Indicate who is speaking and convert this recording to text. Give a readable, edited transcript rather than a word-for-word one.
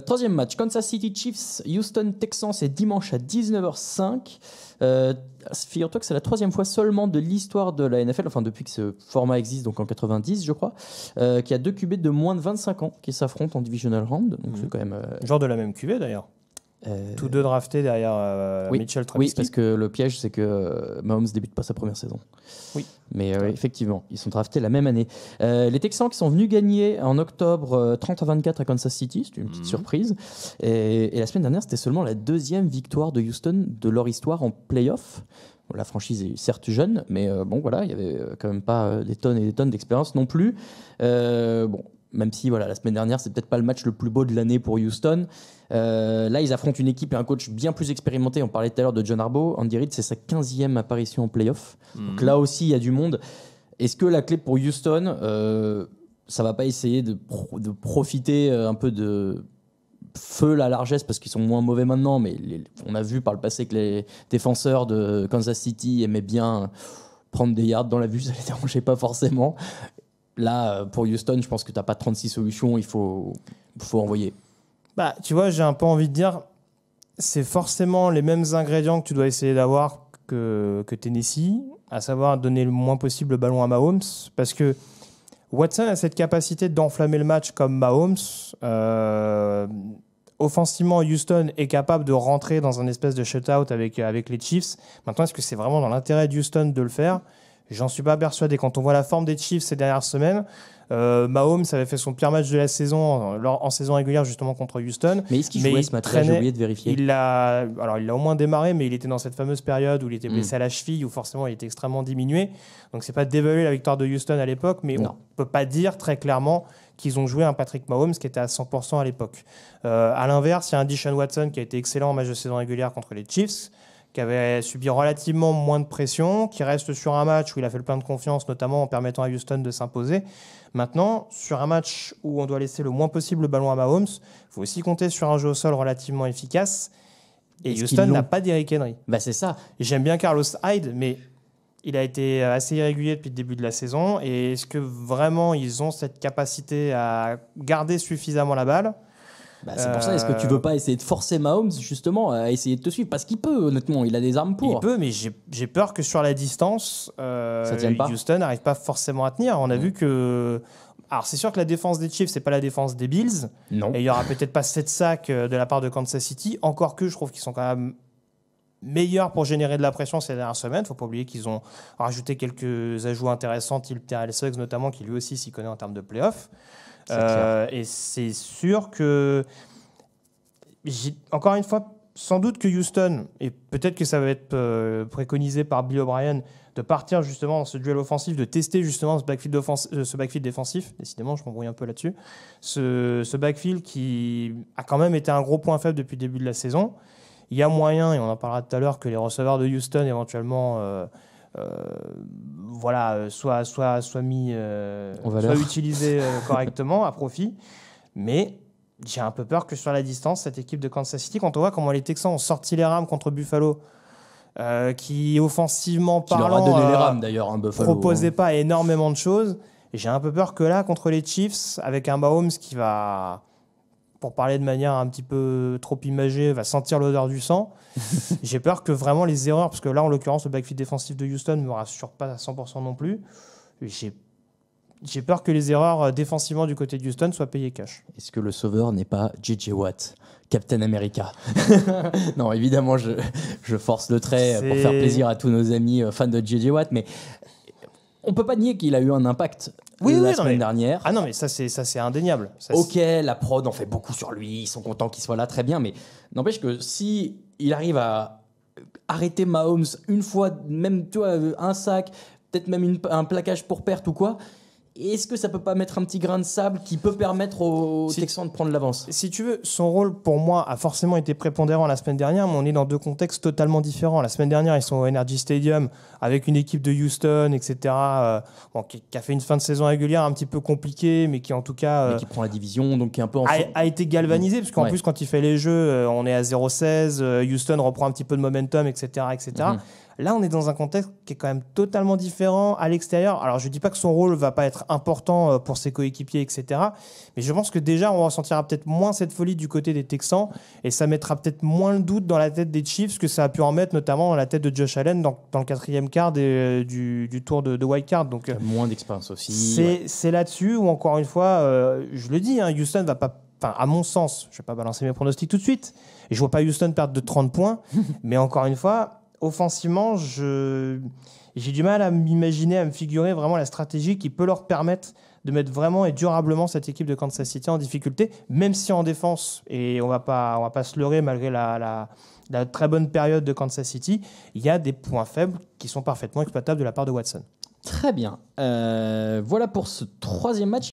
Speaker 1: Troisième match, Kansas City Chiefs, Houston Texans, c'est dimanche à 19h05. Figure-toi que c'est la troisième fois seulement de l'histoire de la NFL, enfin depuis que ce format existe, donc en 90 je crois, qu'il y a deux QB de moins de 25 ans qui s'affrontent en divisional round. Donc c'est quand même...
Speaker 2: Genre de la même QB d'ailleurs. Tous deux draftés derrière
Speaker 1: oui,
Speaker 2: Mitchell Trubisky.
Speaker 1: Oui, parce que le piège, c'est que Mahomes débute pas sa première saison.
Speaker 2: Oui.
Speaker 1: Mais effectivement, ils sont draftés la même année. Les Texans qui sont venus gagner en octobre 30-24 à Kansas City, c'est une petite surprise. Et la semaine dernière, c'était seulement la deuxième victoire de Houston de leur histoire en playoff. La franchise est certes jeune, mais bon, voilà, il y avait quand même pas des tonnes et des tonnes d'expérience non plus. Bon. Même si voilà, la semaine dernière, c'est peut-être pas le match le plus beau de l'année pour Houston. Là, ils affrontent une équipe et un coach bien plus expérimenté. On parlait tout à l'heure de John Harbaugh. Andy Reid, c'est sa 15e apparition en playoff. Donc là aussi, il y a du monde. Est-ce que la clé pour Houston, ça va pas essayer de profiter un peu de feu la largesse parce qu'ils sont moins mauvais maintenant, mais on a vu par le passé que les défenseurs de Kansas City aimaient bien prendre des yards dans la vue, ça les dérangeait pas forcément. Là, pour Houston, je pense que tu n'as pas 36 solutions, il faut envoyer.
Speaker 2: Bah, tu vois, j'ai un peu envie de dire, c'est forcément les mêmes ingrédients que tu dois essayer d'avoir que Tennessee, à savoir donner le moins possible le ballon à Mahomes, parce que Watson a cette capacité d'enflammer le match comme Mahomes. Offensivement, Houston est capable de rentrer dans un espèce de shutout avec les Chiefs. Maintenant, est-ce que c'est vraiment dans l'intérêt de Houston de le faire ? J'en suis pas persuadé. Quand on voit la forme des Chiefs ces dernières semaines, Mahomes avait fait son pire match de la saison en saison régulière justement contre Houston.
Speaker 1: Mais est-ce qu'il jouait ce match-là ? J'ai oublié de vérifier.
Speaker 2: Il l'a au moins démarré, mais il était dans cette fameuse période où il était blessé à la cheville, où forcément il était extrêmement diminué. Donc c'est pas dévaluer la victoire de Houston à l'époque, mais on peut pas dire très clairement qu'ils ont joué un Patrick Mahomes qui était à 100% à l'époque. À l'inverse, il y a un Deshaun Watson qui a été excellent en match de saison régulière contre les Chiefs, qui avait subi relativement moins de pression, qui reste sur un match où il a fait le plein de confiance, notamment en permettant à Houston de s'imposer. Maintenant, sur un match où on doit laisser le moins possible le ballon à Mahomes, il faut aussi compter sur un jeu au sol relativement efficace. Et Houston n'a pas d'Eric Henry.
Speaker 1: Bah, c'est ça.
Speaker 2: J'aime bien Carlos Hyde, mais il a été assez irrégulier depuis le début de la saison. Et est-ce que vraiment ils ont cette capacité à garder suffisamment la balle ?
Speaker 1: Bah, c'est pour ça, est-ce que tu veux pas essayer de forcer Mahomes justement à essayer de te suivre ? Parce qu'il peut, honnêtement, il a des armes pour.
Speaker 2: Il peut, mais j'ai peur que sur la distance, Houston n'arrive pas forcément à tenir. On a vu que... Alors c'est sûr que la défense des Chiefs, c'est pas la défense des Bills.
Speaker 1: Non.
Speaker 2: Et il y aura peut-être pas 7 sacs de la part de Kansas City. Encore que je trouve qu'ils sont quand même meilleurs pour générer de la pression ces dernières semaines. Faut pas oublier qu'ils ont rajouté quelques ajouts intéressants, type Terrell Suggs notamment, qui lui aussi s'y connaît en termes de playoff. Et c'est sûr que, encore une fois, sans doute que Houston, et peut-être que ça va être préconisé par Bill O'Brien, de partir justement dans ce duel offensif, de tester justement ce backfield défensif. Décidément, je m'embrouille un peu là-dessus. Ce backfield qui a quand même été un gros point faible depuis le début de la saison. Il y a moyen, et on en parlera tout à l'heure, que les receveurs de Houston éventuellement... soit mis, soit utilisé correctement à profit. Mais j'ai un peu peur que sur la distance, cette équipe de Kansas City, quand on voit comment les Texans ont sorti les Rams contre Buffalo, qui offensivement parlant,
Speaker 1: leur a donné les Rams d'ailleurs, Buffalo,
Speaker 2: proposait pas énormément de choses. Et j'ai un peu peur que là, contre les Chiefs, avec un Mahomes qui va, pour parler de manière un petit peu trop imagée, va sentir l'odeur du sang. J'ai peur que vraiment les erreurs, parce que là, en l'occurrence, le backfield défensif de Houston ne me rassure pas à 100% non plus. J'ai peur que les erreurs défensivement du côté de Houston soient payées cash.
Speaker 1: Est-ce que le sauveur n'est pas J.J. Watt, Captain America ? Non, évidemment, je force le trait pour faire plaisir à tous nos amis fans de J.J. Watt, mais on peut pas nier qu'il a eu un impact la semaine dernière.
Speaker 2: Ah non, mais ça c'est indéniable.
Speaker 1: La prod en fait beaucoup sur lui, ils sont contents qu'il soit là, très bien, mais n'empêche que si il arrive à arrêter Mahomes une fois, même tu vois, un sac, peut-être même un plaquage pour perte ou quoi, est-ce que ça peut pas mettre un petit grain de sable qui peut permettre aux Texans de prendre l'avance ? Si
Speaker 2: tu veux, son rôle pour moi a forcément été prépondérant la semaine dernière, mais on est dans deux contextes totalement différents. La semaine dernière, ils sont au NRG Stadium avec une équipe de Houston, etc., qui a fait une fin de saison régulière un petit peu compliquée, mais qui en tout cas...
Speaker 1: mais qui prend la division, donc qui est un peu...
Speaker 2: a été galvanisé, parce qu'en plus, quand il fait les jeux, on est à 0-16, Houston reprend un petit peu de momentum, etc., etc. Là, on est dans un contexte qui est quand même totalement différent à l'extérieur. Alors, je ne dis pas que son rôle ne va pas être important pour ses coéquipiers, etc. Mais je pense que déjà, on ressentira peut-être moins cette folie du côté des Texans et ça mettra peut-être moins le doute dans la tête des Chiefs que ça a pu en mettre notamment dans la tête de Josh Allen dans le 4e quart du tour de wild card. Donc,
Speaker 1: moins d'expérience aussi.
Speaker 2: C'est là-dessus où, encore une fois, je le dis, Houston va pas... Enfin, à mon sens, je ne vais pas balancer mes pronostics tout de suite. Et je ne vois pas Houston perdre de 30 points. Mais encore une fois, offensivement, j'ai du mal à m'imaginer, à me figurer vraiment la stratégie qui peut leur permettre de mettre vraiment et durablement cette équipe de Kansas City en difficulté, même si en défense, et on va pas se leurrer malgré la très bonne période de Kansas City, il y a des points faibles qui sont parfaitement exploitables de la part de Watson.
Speaker 1: Très bien. Voilà pour ce 3e match.